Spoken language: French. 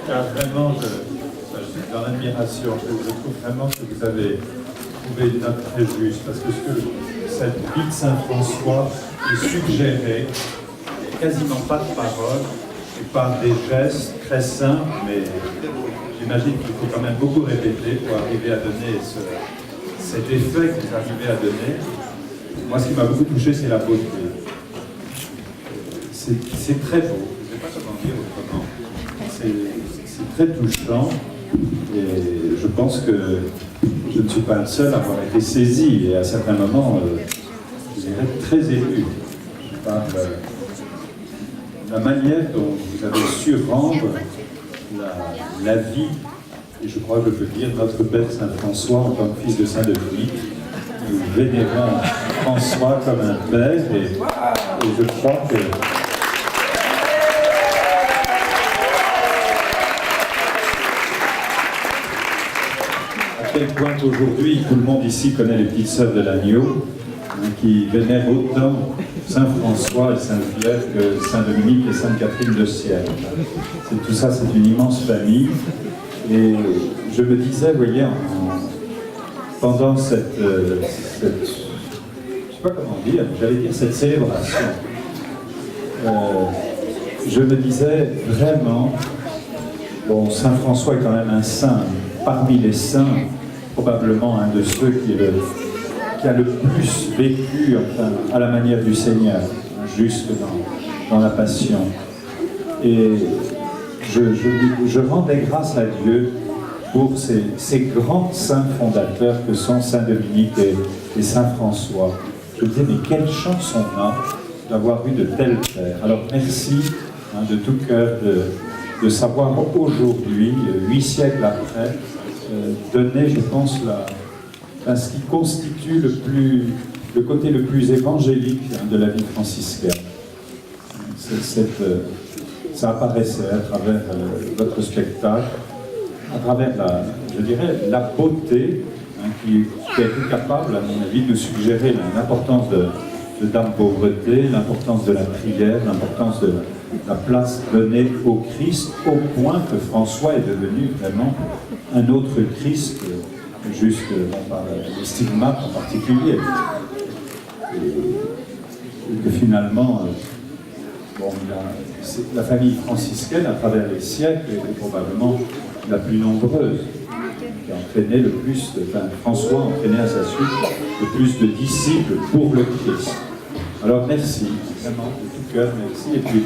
Car vraiment, je suis dans l'admiration. Je trouve vraiment que vous avez trouvé une note très juste, parce que cette vie de Saint-François est suggérée, quasiment pas de paroles, et par des gestes très simples, mais j'imagine qu'il faut quand même beaucoup répéter pour arriver à donner cet effet que vous arrivez à donner. Moi, ce qui m'a beaucoup touché, c'est la beauté. C'est très beau, je ne sais pas comment dire autrement. C'est très touchant, et je pense que je ne suis pas le seul à avoir été saisi, et à certains moments, je dirais très ému par la manière dont vous avez su rendre la vie, et je crois que je peux dire notre Père Saint-François en tant que fils de Saint-Dominique. Nous vénérons François comme un père, et je crois que à quel point aujourd'hui tout le monde ici connaît les petites sœurs de l'agneau, qui vénèrent autant Saint-François et Sainte-Vierge que Saint-Dominique et Sainte-Catherine de Sienne. Tout ça, c'est une immense famille. Et je me disais, vous voyez, pendant cette je ne sais pas comment dire, j'allais dire cette célébration, je me disais vraiment, bon, Saint-François est quand même un saint, parmi les saints, probablement un de ceux qui a le plus vécu, enfin, à la manière du Seigneur, juste dans la passion. Et je rendais grâce à Dieu pour ces grands saints fondateurs que sont Saint-Dominique et Saint-François. Je me disais, mais quelle chance on a d'avoir eu de tels pères. Alors merci de tout cœur de savoir aujourd'hui, 8 siècles après, donner, je pense, ce qui constitue le côté le plus évangélique de la vie franciscaine. Ça apparaissait à travers votre spectacle, à travers je dirais, la beauté qui a été capable, à mon avis, de suggérer l'importance de Dame Pauvreté, l'importance de la prière, l'importance de la place donnée au Christ, au point que François est devenu vraiment un autre Christ, juste par les stigmates en particulier. Et que finalement, bon, la famille franciscaine, à travers les siècles, est probablement la plus nombreuse, qui a entraîné le plus, François a entraîné à sa suite le plus de disciples pour le Christ. Alors merci, vraiment, de tout cœur, merci. Et puis,